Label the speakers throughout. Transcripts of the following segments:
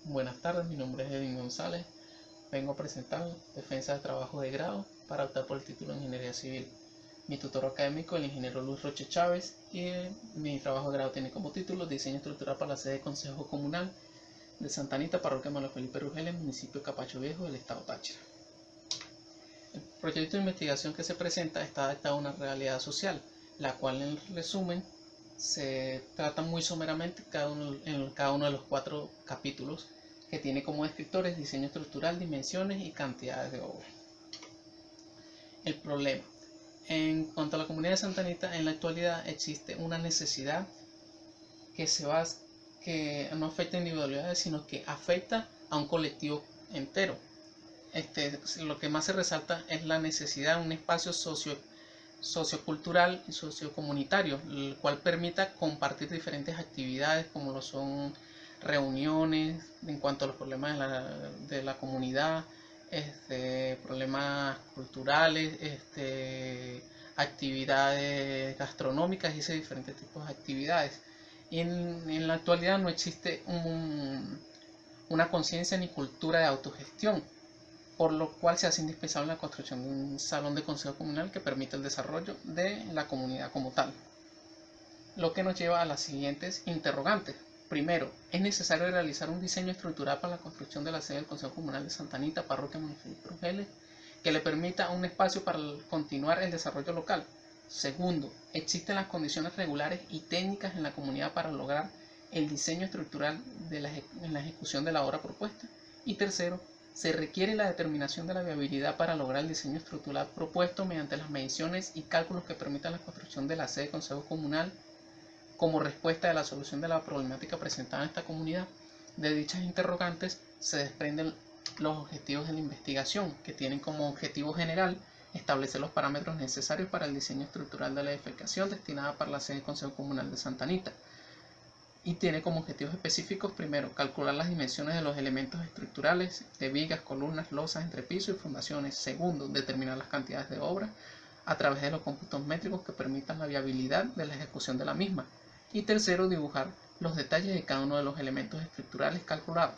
Speaker 1: Buenas tardes, mi nombre es Edwin González. Vengo a presentar defensa de trabajo de grado para optar por el título de Ingeniería Civil. Mi tutor académico es el ingeniero Luis Roche Chávez y mi trabajo de grado tiene como título Diseño estructural para la sede de Consejo Comunal de Santa Anita, Parroquia Manuel Felipe Rugel, en municipio de Capacho Viejo del estado Táchira. El proyecto de investigación que se presenta está adaptado a una realidad social, la cual en resumen se trata muy someramente en cada uno de los 4 capítulos que tiene como descriptores diseño estructural, dimensiones y cantidades de obra. El problema. En cuanto a la comunidad de Santa Anita, en la actualidad existe una necesidad que no afecta a individualidades, sino que afecta a un colectivo entero. Lo que más se resalta es la necesidad de un espacio sociocultural y sociocomunitario, el cual permita compartir diferentes actividades como lo son reuniones en cuanto a los problemas de la comunidad, problemas culturales, actividades gastronómicas y ese diferentes tipos de actividades. Y en la actualidad no existe una conciencia ni cultura de autogestión, por lo cual se hace indispensable la construcción de un salón de consejo comunal que permita el desarrollo de la comunidad como tal. Lo que nos lleva a las siguientes interrogantes. Primero, ¿es necesario realizar un diseño estructural para la construcción de la sede del Consejo Comunal de Santa Anita, Parroquia Manuel Felipe Rugel, que le permita un espacio para continuar el desarrollo local? Segundo, ¿existen las condiciones regulares y técnicas en la comunidad para lograr el diseño estructural en la ejecución de la obra propuesta? Y tercero, ¿se requiere la determinación de la viabilidad para lograr el diseño estructural propuesto mediante las mediciones y cálculos que permitan la construcción de la sede del Consejo Comunal como respuesta de la solución de la problemática presentada en esta comunidad? De dichas interrogantes se desprenden los objetivos de la investigación, que tienen como objetivo general establecer los parámetros necesarios para el diseño estructural de la edificación destinada para la sede del Consejo Comunal de Santa Anita. Y tiene como objetivos específicos: primero, calcular las dimensiones de los elementos estructurales de vigas, columnas, losas, entrepiso y fundaciones. Segundo, determinar las cantidades de obra a través de los cómputos métricos que permitan la viabilidad de la ejecución de la misma. Y tercero, dibujar los detalles de cada uno de los elementos estructurales calculados.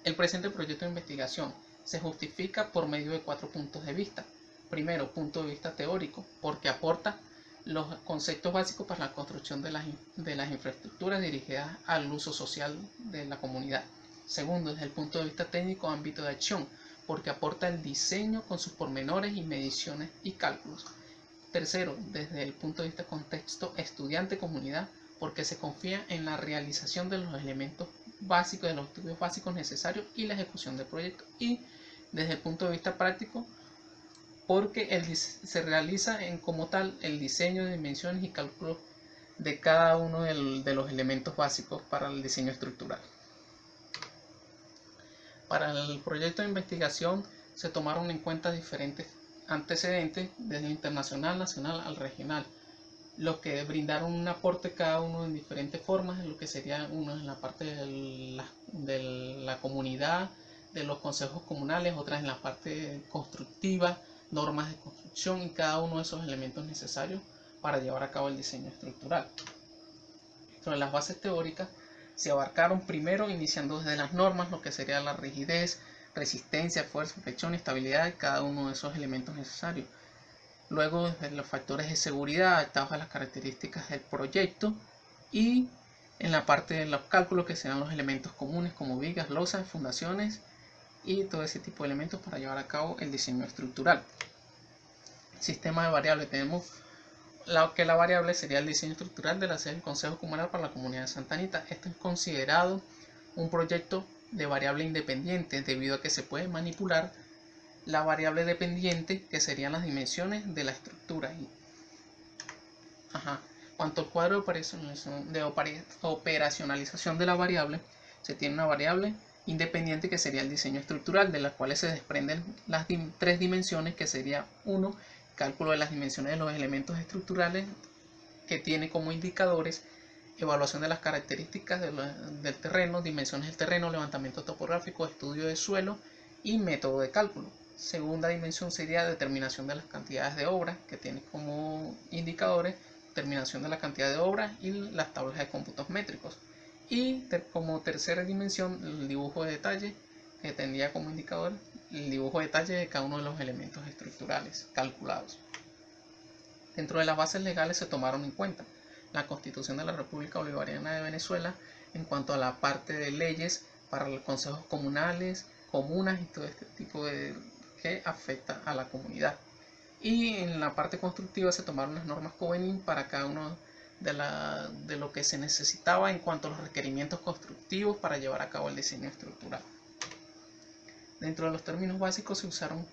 Speaker 1: El presente proyecto de investigación se justifica por medio de 4 puntos de vista. Primero, punto de vista teórico, porque aporta los conceptos básicos para la construcción de las infraestructuras dirigidas al uso social de la comunidad. Segundo, desde el punto de vista técnico, ámbito de acción, porque aporta el diseño con sus pormenores y mediciones y cálculos. Tercero, desde el punto de vista contexto estudiante-comunidad, porque se confía en la realización de los elementos básicos, de los estudios básicos necesarios y la ejecución del proyecto. Y desde el punto de vista práctico, porque se realiza como tal el diseño de dimensiones y cálculos de cada uno de los elementos básicos para el diseño estructural. Para el proyecto de investigación se tomaron en cuenta diferentes antecedentes, desde el internacional, nacional al regional, los que brindaron un aporte cada uno en diferentes formas, en lo que sería uno en la parte de la comunidad, de los consejos comunales, otras en la parte constructiva, normas de construcción y cada uno de esos elementos necesarios para llevar a cabo el diseño estructural. Dentro de las bases teóricas se abarcaron primero, iniciando desde las normas, lo que sería la rigidez, resistencia, fuerza, fricción y estabilidad de cada uno de esos elementos necesarios. Luego, desde los factores de seguridad adaptados a las características del proyecto, y en la parte de los cálculos, que serán los elementos comunes como vigas, losas, fundaciones y todo ese tipo de elementos para llevar a cabo el diseño estructural. Sistema de variables. Tenemos la variable sería el diseño estructural de la sede del Consejo Comunal para la Comunidad de Santa Anita. Esto es considerado un proyecto de variable independiente debido a que se puede manipular la variable dependiente, que serían las dimensiones de la estructura. Cuanto al cuadro de operacionalización de la variable, se tiene una variable independiente que sería el diseño estructural, de las cuales se desprenden las 3 dimensiones, que sería 1, cálculo de las dimensiones de los elementos estructurales, que tiene como indicadores evaluación de las características del terreno, dimensiones del terreno, levantamiento topográfico, estudio de suelo y método de cálculo. Segunda dimensión sería determinación de las cantidades de obra, que tiene como indicadores determinación de la cantidad de obra y las tablas de cómputos métricos. Y como tercera dimensión, el dibujo de detalle, que tendría como indicador el dibujo de detalle de cada uno de los elementos estructurales calculados. Dentro de las bases legales se tomaron en cuenta la Constitución de la República Bolivariana de Venezuela en cuanto a la parte de leyes para los consejos comunales, comunas y todo este tipo de que afecta a la comunidad. Y en la parte constructiva se tomaron las normas COVENIN para cada uno de lo que se necesitaba en cuanto a los requerimientos constructivos para llevar a cabo el diseño estructural. Dentro de los términos básicos se usaron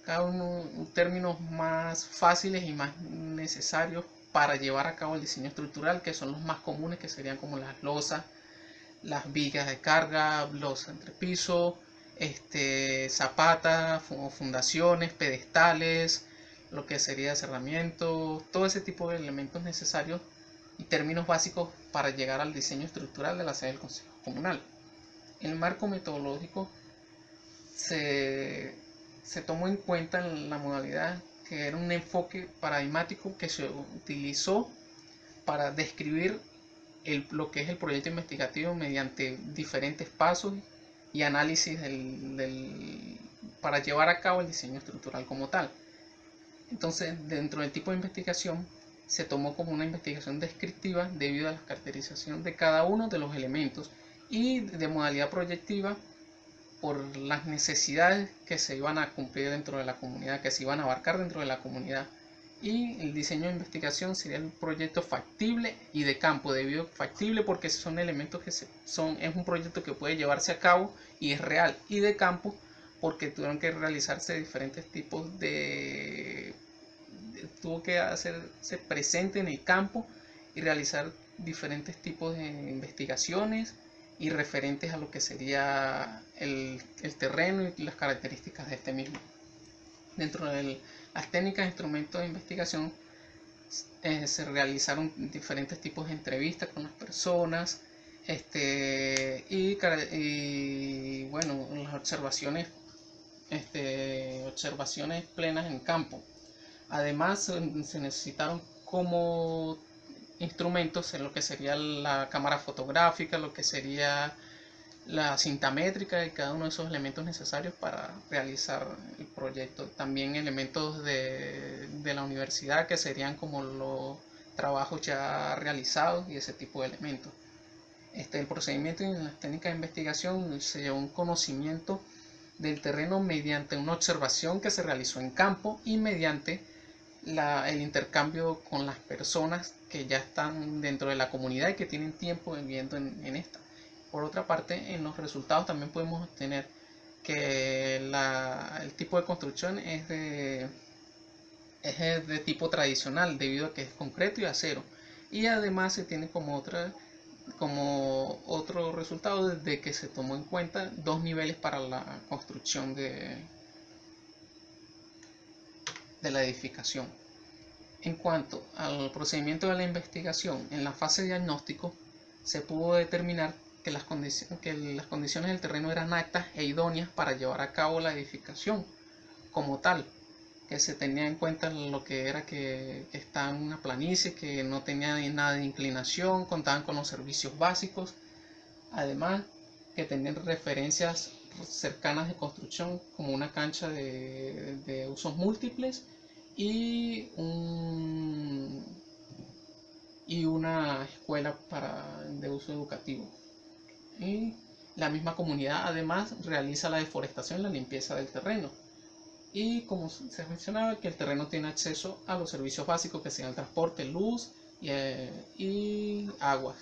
Speaker 1: cada uno términos más fáciles y más necesarios para llevar a cabo el diseño estructural, que son los más comunes, que serían como las losas, las vigas de carga, los entrepisos, zapatas, fundaciones, pedestales, lo que sería cerramiento, todo ese tipo de elementos necesarios y términos básicos para llegar al diseño estructural de la sede del Consejo Comunal. El marco metodológico se tomó en cuenta en la modalidad que era un enfoque paradigmático que se utilizó para describir lo que es el proyecto investigativo mediante diferentes pasos y análisis para llevar a cabo el diseño estructural como tal. Entonces, dentro del tipo de investigación se tomó como una investigación descriptiva debido a la caracterización de cada uno de los elementos, y de modalidad proyectiva por las necesidades que se iban a cumplir dentro de la comunidad, que se iban a abarcar dentro de la comunidad. Y el diseño de investigación sería el proyecto factible y de campo, debido factible porque son elementos que es un proyecto que puede llevarse a cabo y es real, y de campo porque tuvieron que realizarse diferentes tipos tuvo que hacerse presente en el campo y realizar diferentes tipos de investigaciones y referentes a lo que sería el terreno y las características de este mismo. Dentro de las técnicas de instrumentos de investigación se realizaron diferentes tipos de entrevistas con las personas y bueno, las observaciones plenas en campo. Además se necesitaron como instrumentos en lo que sería la cámara fotográfica, lo que sería la cinta métrica y cada uno de esos elementos necesarios para realizar el proyecto. También elementos de la universidad que serían como los trabajos ya realizados y ese tipo de elementos. El procedimiento y las técnicas de investigación se llevó un conocimiento del terreno mediante una observación que se realizó en campo y mediante el intercambio con las personas que ya están dentro de la comunidad y que tienen tiempo viviendo en esta. Por otra parte, en los resultados también podemos obtener que el tipo de construcción es de tipo tradicional, debido a que es concreto y acero, y además se tiene como otro resultado de que se tomó en cuenta 2 niveles para la construcción de la edificación. En cuanto al procedimiento de la investigación, en la fase de diagnóstico se pudo determinar que las condiciones del terreno eran aptas e idóneas para llevar a cabo la edificación como tal, que se tenía en cuenta lo que era que está en una planicie, que no tenía nada de inclinación, contaban con los servicios básicos, además que tenían referencias cercanas de construcción como una cancha de usos múltiples y una escuela de uso educativo. Y la misma comunidad además realiza la deforestación y la limpieza del terreno. Y como se mencionaba, que el terreno tiene acceso a los servicios básicos que sean el transporte, luz y aguas.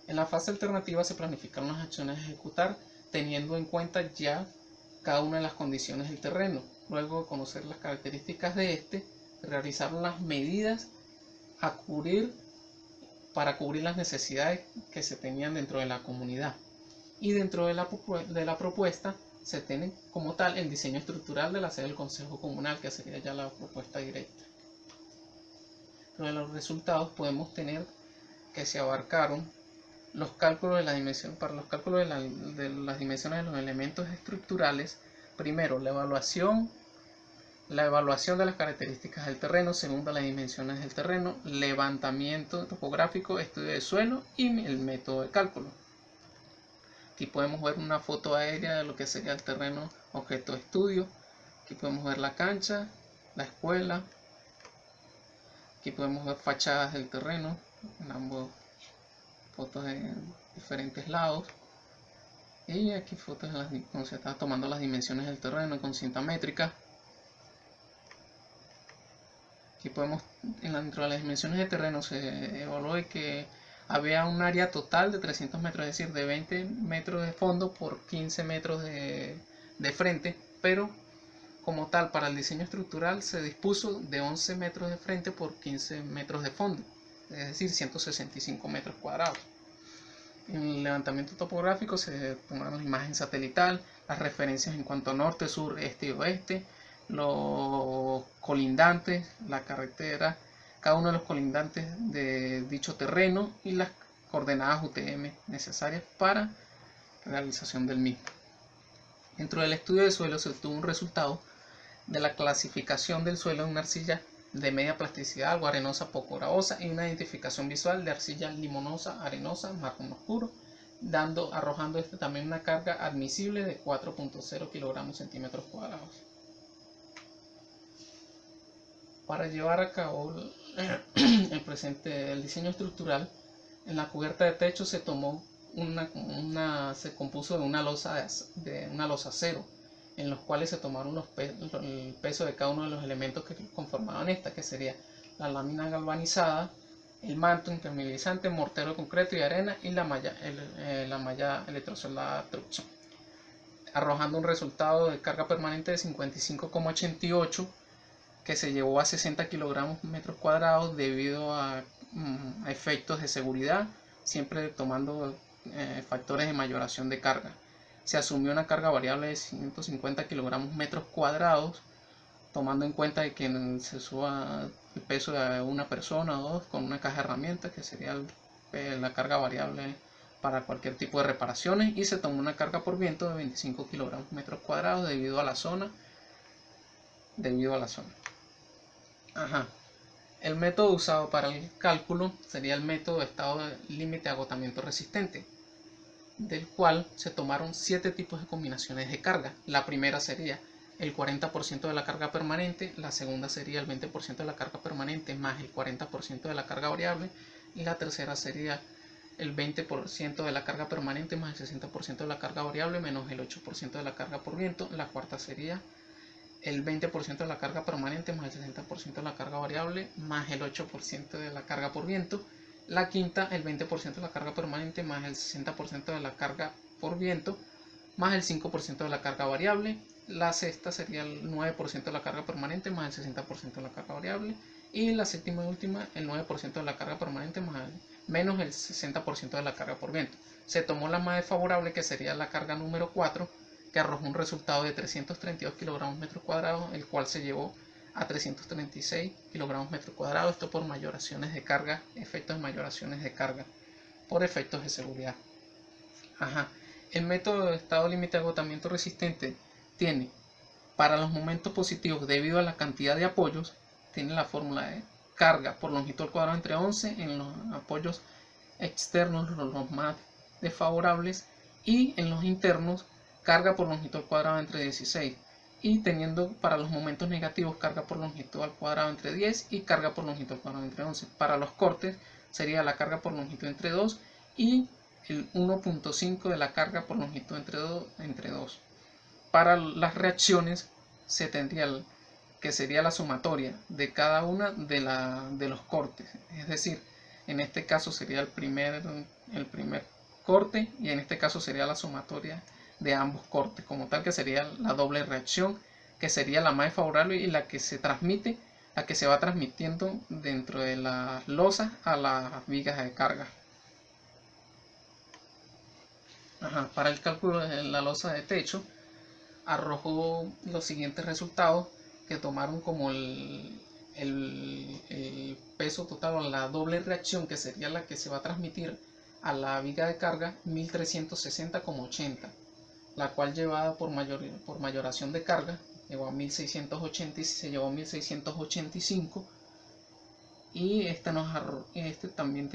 Speaker 1: En la fase alternativa se planificaron las acciones a ejecutar teniendo en cuenta ya cada una de las condiciones del terreno. Luego de conocer las características de realizar las medidas a cubrir para cubrir las necesidades que se tenían dentro de la comunidad. Y dentro de la propuesta se tiene como tal el diseño estructural de la sede del Consejo Comunal, que sería ya la propuesta directa. Pero de los resultados podemos tener que se abarcaron los cálculos de la dimensión. Para los cálculos de las dimensiones de los elementos estructurales, primero la evaluación La evaluación de las características del terreno según las dimensiones del terreno, levantamiento topográfico, estudio de suelo y el método de cálculo. Aquí podemos ver una foto aérea de lo que sería el terreno objeto de estudio. Aquí podemos ver la cancha, la escuela. Aquí podemos ver fachadas del terreno en ambos, fotos de diferentes lados. Y aquí fotos donde se está tomando las dimensiones del terreno con cinta métrica. Aquí podemos, dentro de las dimensiones de terreno se evaluó que había un área total de 300 metros, es decir, de 20 metros de fondo por 15 metros de frente, pero como tal para el diseño estructural se dispuso de 11 metros de frente por 15 metros de fondo, es decir, 165 metros cuadrados. En el levantamiento topográfico se tomaron la imagen satelital, las referencias en cuanto a norte, sur, este y oeste, los colindantes, la carretera, cada uno de los colindantes de dicho terreno y las coordenadas UTM necesarias para realización del mismo. Dentro del estudio de suelo se obtuvo un resultado de la clasificación del suelo en una arcilla de media plasticidad, algo arenosa, poco gravosa, y una identificación visual de arcilla limonosa, arenosa, marrón oscuro, arrojando también una carga admisible de 4.0 kilogramos centímetros cuadrados. Para llevar a cabo el diseño estructural, en la cubierta de techo se tomó se compuso de una losa acero, en los cuales se tomaron el peso de cada uno de los elementos que conformaban esta, que sería la lámina galvanizada, el manto impermeabilizante, mortero de concreto y arena y la malla electrosoldada trucha, arrojando un resultado de carga permanente de 55,88 que se llevó a 60 kilogramos metros cuadrados debido a efectos de seguridad, siempre tomando factores de mayoración de carga. Se asumió una carga variable de 150 kilogramos metros cuadrados, tomando en cuenta de que se suba el peso de una persona o dos con una caja de herramientas, que sería la carga variable para cualquier tipo de reparaciones, y se tomó una carga por viento de 25 kilogramos metros cuadrados debido a la zona. El método usado para el cálculo sería el método de estado de límite de agotamiento resistente, del cual se tomaron 7 tipos de combinaciones de carga. La primera sería el 40% de la carga permanente, la segunda sería el 20% de la carga permanente más el 40% de la carga variable, y la tercera sería el 20% de la carga permanente más el 60% de la carga variable menos el 8% de la carga por viento. La cuarta sería el 20% de la carga permanente más el 60% de la carga variable más el 8% de la carga por viento. La quinta, el 20% de la carga permanente más el 60% de la carga por viento más el 5% de la carga variable. La sexta sería el 9% de la carga permanente más el 60% de la carga variable. Y la séptima y última, el 9% de la carga permanente menos el 60% de la carga por viento. Se tomó la más desfavorable, que sería la carga número 4, que arrojó un resultado de 332 kilogramos metros cuadrados, el cual se llevó a 336 kilogramos metros cuadrados, esto por mayoraciones de carga, efectos de mayoraciones de carga, por efectos de seguridad. El método de estado límite de agotamiento resistente tiene, para los momentos positivos debido a la cantidad de apoyos, tiene la fórmula de carga por longitud al cuadrado entre 11 en los apoyos externos, los más desfavorables, y en los internos carga por longitud al cuadrado entre 16, y teniendo para los momentos negativos carga por longitud al cuadrado entre 10 y carga por longitud al cuadrado entre 11. Para los cortes sería la carga por longitud entre 2 y el 1.5 de la carga por longitud entre 2. Para las reacciones se tendría que sería la sumatoria de cada una de los cortes, es decir, en este caso sería el primer corte, y en este caso sería la sumatoria de ambos cortes, como tal, que sería la doble reacción, que sería la más favorable y la que se transmite, la que se va transmitiendo dentro de las losas a las vigas de carga. Para el cálculo de la losa de techo arrojó los siguientes resultados, que tomaron como el peso total o la doble reacción, que sería la que se va a transmitir a la viga de carga, 1360,80, la cual llevada por mayoración de carga, llegó a 1680 y se llevó a 1685. Y este también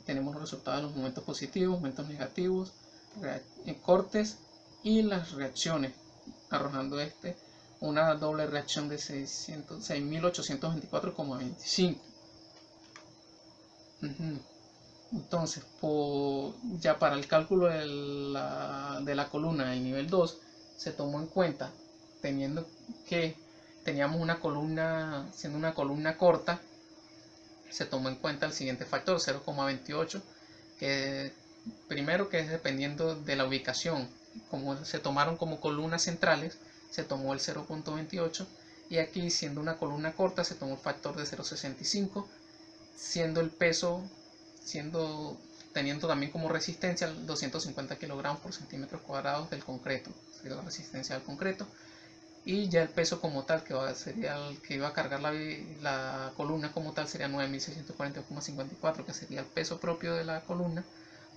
Speaker 1: tenemos los resultados de los momentos positivos, momentos negativos, cortes y las reacciones, arrojando una doble reacción de 6.824,25. Entonces, ya para el cálculo de la columna del nivel 2, se tomó en cuenta, teniendo que teníamos una columna, siendo una columna corta, se tomó en cuenta el siguiente factor, 0,28, que primero que es dependiendo de la ubicación, como se tomaron como columnas centrales, se tomó el 0,28, y aquí siendo una columna corta se tomó el factor de 0,65, siendo el peso, teniendo también como resistencia 250 kilogramos por centímetros cuadrados del concreto, sería la resistencia del concreto. Y ya el peso como tal, sería el que iba a cargar la columna como tal, sería 9.640,54, que sería el peso propio de la columna,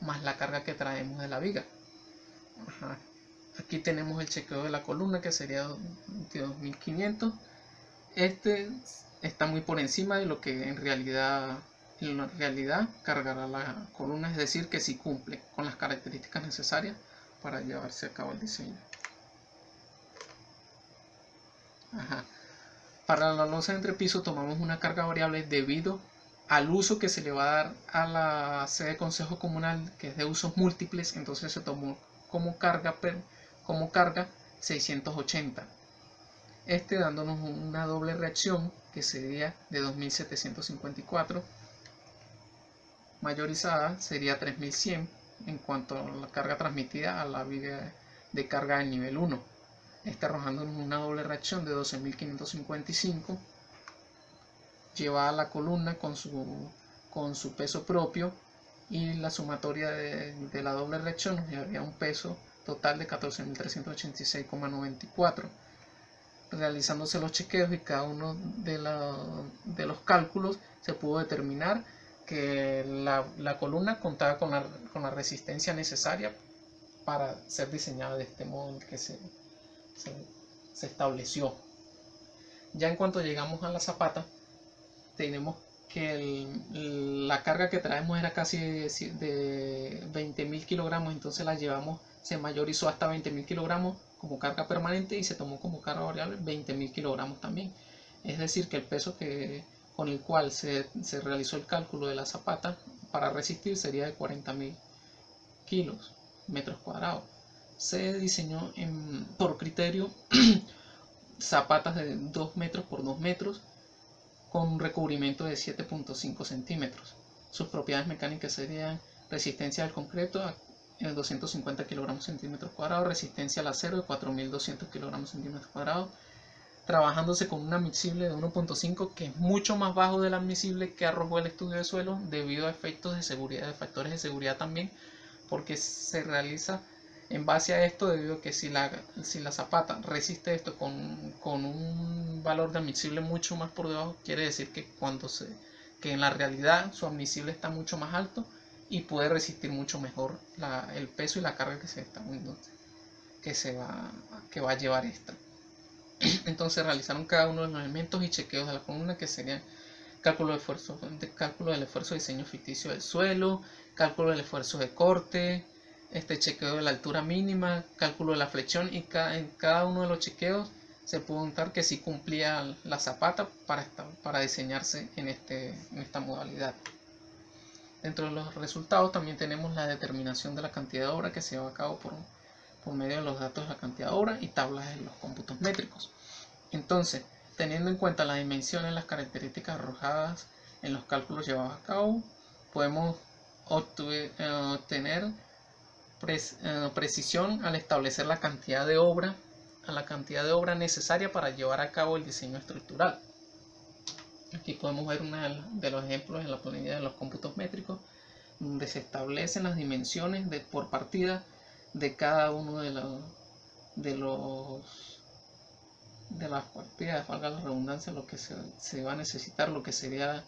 Speaker 1: más la carga que traemos de la viga. Aquí tenemos el chequeo de la columna, que sería 22.500. Este está muy por encima de lo que en realidad cargará la columna, es decir, que sí cumple con las características necesarias para llevarse a cabo el diseño. Para la losa de entrepiso tomamos una carga variable debido al uso que se le va a dar a la sede de consejo comunal, que es de usos múltiples. Entonces se tomó como carga 680, dándonos una doble reacción que sería de 2.754, mayorizada sería 3.100 en cuanto a la carga transmitida a la viga de carga del nivel 1, arrojándonos una doble reacción de 12.555, llevada a la columna con su peso propio, y la sumatoria de la doble reacción nos llevaría un peso total de 14.386,94. Realizándose los chequeos y cada uno de los cálculos, se pudo determinar que la columna contaba con la resistencia necesaria para ser diseñada de este modo en que se estableció. Ya en cuanto llegamos a la zapata, tenemos que la carga que traemos era casi de 20.000 kilogramos, entonces la llevamos, se mayorizó hasta 20.000 kilogramos como carga permanente y se tomó como carga variable 20.000 kilogramos también. Es decir, que el peso con el cual se realizó el cálculo de la zapata para resistir sería de 40.000 metros cuadrados. Se diseñó por criterio zapatas de 2 metros por 2 metros con un recubrimiento de 7.5 centímetros. Sus propiedades mecánicas serían resistencia al concreto en 250 kilogramos centímetros cuadrados, resistencia al acero de 4.200 kilogramos centímetros cuadrados, trabajándose con un admisible de 1.5, que es mucho más bajo del admisible que arrojó el estudio de suelo debido a efectos de seguridad, de factores de seguridad también, porque se realiza en base a esto, debido a que si la zapata resiste esto con un valor de admisible mucho más por debajo, quiere decir que que en la realidad su admisible está mucho más alto y puede resistir mucho mejor el peso y la carga que se está viendo, que va a llevar esta. Entonces realizaron cada uno de los elementos y chequeos de la columna, que serían cálculo del esfuerzo de diseño ficticio del suelo, cálculo del esfuerzo de corte, chequeo de la altura mínima, cálculo de la flexión, y en cada uno de los chequeos se pudo notar que sí cumplía la zapata para diseñarse en esta modalidad. Dentro de los resultados también tenemos la determinación de la cantidad de obra que se lleva a cabo por medio de los datos de la cantidad de obra y tablas de los cómputos métricos. Entonces, teniendo en cuenta las dimensiones, las características arrojadas en los cálculos llevados a cabo, podemos obtener precisión al establecer la cantidad de obra necesaria para llevar a cabo el diseño estructural. Aquí podemos ver uno de los ejemplos en la planilla de los cómputos métricos, donde se establecen las dimensiones por partida de cada uno de las partidas, valga la redundancia, lo que se va a necesitar, lo que sería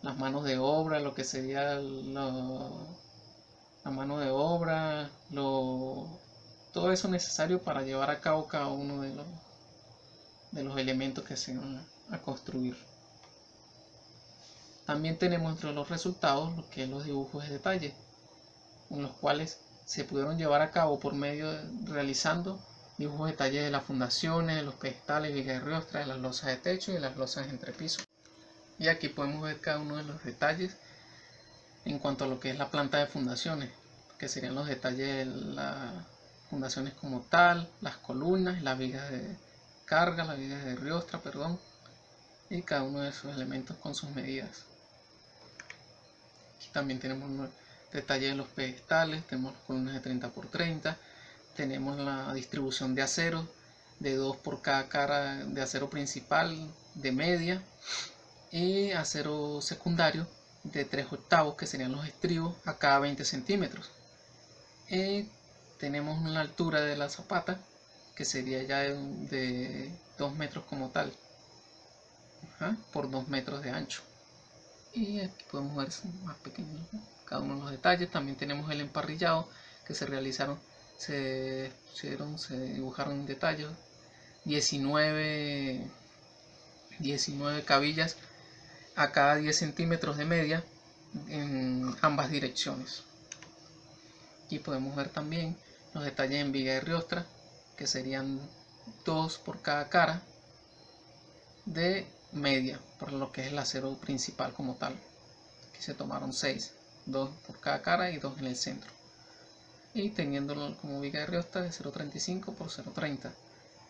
Speaker 1: las manos de obra, lo que sería la mano de obra, todo eso necesario para llevar a cabo cada uno de los elementos que se van a construir. También tenemos entre los resultados lo que es los dibujos de detalle, en los cuales se pudieron llevar a cabo por medio de realizando dibujos de detalle de las fundaciones, de los pedestales, vigas de riostra, de las losas de techo y de las losas de entrepiso. Y aquí podemos ver cada uno de los detalles en cuanto a lo que es la planta de fundaciones, que serían los detalles de las fundaciones como tal, las columnas, las vigas de carga, las vigas de riostra, perdón, y cada uno de esos elementos con sus medidas. Aquí también tenemos un detalle de los pedestales, tenemos columnas de 30 por 30, tenemos la distribución de acero, de 2 por cada cara de acero principal, de media, y acero secundario de 3/8, que serían los estribos, a cada 20 centímetros. Tenemos una altura de la zapata, que sería ya de 2 metros como tal, por 2 metros de ancho. Y aquí podemos ver más pequeños cada uno de los detalles. También tenemos el emparrillado, que se realizaron, se dibujaron en detalle 19 cabillas a cada 10 centímetros de media en ambas direcciones. Aquí podemos ver también los detalles en viga de riostra, que serían 2 por cada cara de media, por lo que es el acero principal como tal. Aquí se tomaron 6, 2 por cada cara y 2 en el centro. Y teniéndolo como viga de riostra de 0.35 por 0.30.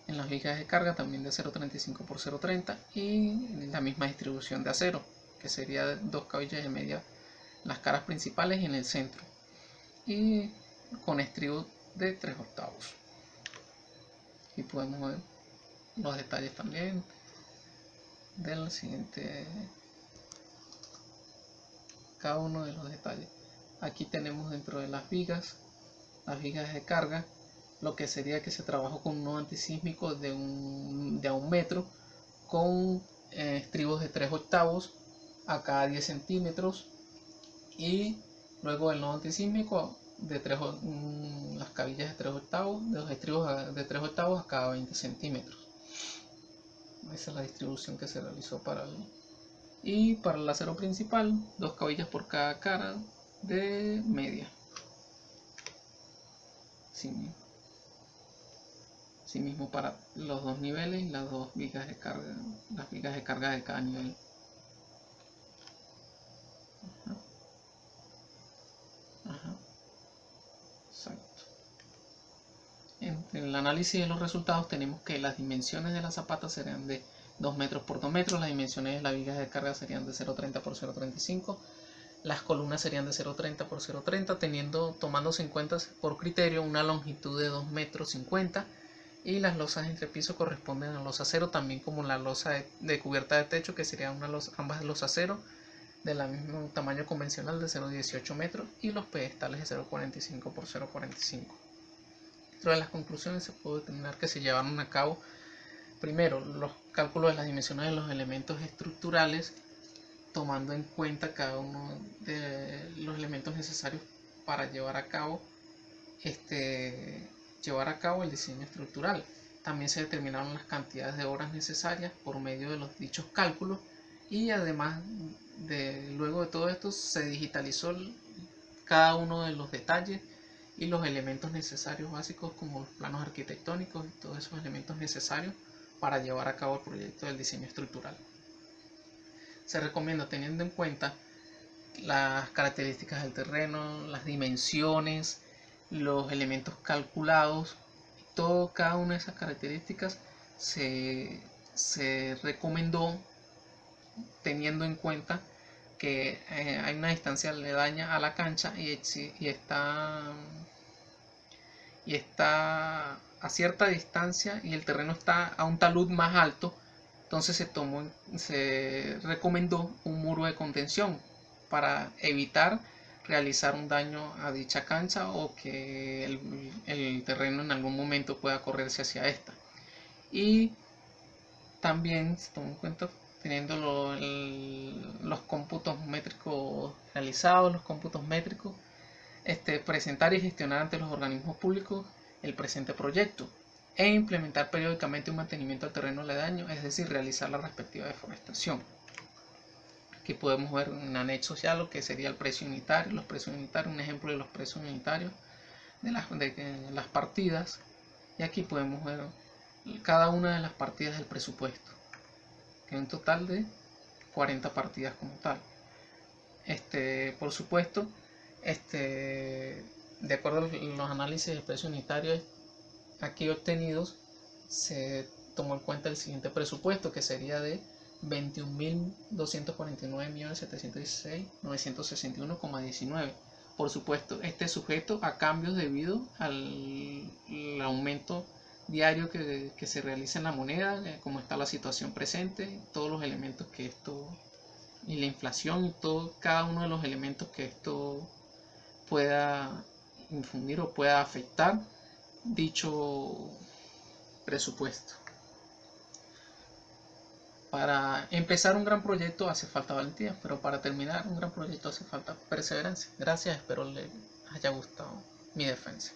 Speaker 1: En las vigas de carga también de 0.35 por 0.30 y la misma distribución de acero, que sería 2 cabillas de media las caras principales y en el centro, y con estribo de 3/8. Y podemos ver los detalles también del siguiente, cada uno de los detalles. Aquí tenemos dentro de las vigas de carga, lo que sería que se trabajó con un nodo antisísmico de a 1 metro con estribos de 3/8 a cada 10 centímetros, y luego el nodo antisísmico de las cabillas de 3/8, de los estribos de 3/8 a cada 20 centímetros. Esa es la distribución que se realizó y para el acero principal, 2 cabillas por cada cara de media. Así mismo para los dos niveles y las dos vigas de carga, las vigas de carga de cada nivel. Exacto. En el análisis de los resultados tenemos que las dimensiones de la zapata serían de 2 metros por 2 metros, las dimensiones de las vigas de carga serían de 0.30 por 0.35, las columnas serían de 0.30 por 0.30, tomándose en cuenta por criterio una longitud de 2 metros 50, y las losas de entrepiso corresponden a losa cero, también como la losa de cubierta de techo, que serían ambas losas cero del mismo tamaño convencional de 0.18 metros, y los pedestales de 0.45 por 0.45. Dentro de las conclusiones se puede determinar que se llevaron a cabo primero los cálculos de las dimensiones de los elementos estructurales, tomando en cuenta cada uno de los elementos necesarios para llevar a cabo el diseño estructural. También se determinaron las cantidades de horas necesarias por medio de los dichos cálculos, y además luego de todo esto se digitalizó cada uno de los detalles y los elementos necesarios básicos, como los planos arquitectónicos y todos esos elementos necesarios para llevar a cabo el proyecto del diseño estructural. Se recomienda, teniendo en cuenta las características del terreno, las dimensiones, los elementos calculados, cada una de esas características se recomendó teniendo en cuenta que hay una distancia aledaña a la cancha y está a cierta distancia y el terreno está a un talud más alto. Entonces se recomendó un muro de contención para evitar realizar un daño a dicha cancha o que el terreno en algún momento pueda correrse hacia esta. Y también se tomó en cuenta, teniendo los cómputos métricos realizados, presentar y gestionar ante los organismos públicos el presente proyecto. e implementar periódicamente un mantenimiento al terreno aledaño, es decir, realizar la respectiva deforestación. Aquí podemos ver un anexo ya lo que sería el precio unitario, los precios unitarios, un ejemplo de los precios unitarios de las partidas, y aquí podemos ver cada una de las partidas del presupuesto, que es un total de 40 partidas como tal. Por supuesto, de acuerdo a los análisis de precios unitarios aquí obtenidos, se tomó en cuenta el siguiente presupuesto, que sería de 21.249.716.961,19. Por supuesto, este es sujeto a cambios debido al aumento diario que se realiza en la moneda, como está la situación presente, todos los elementos que esto, y la inflación y cada uno de los elementos que esto pueda infundir o pueda afectar dicho presupuesto. Para empezar un gran proyecto hace falta valentía, pero para terminar un gran proyecto hace falta perseverancia. Gracias, espero les haya gustado mi defensa.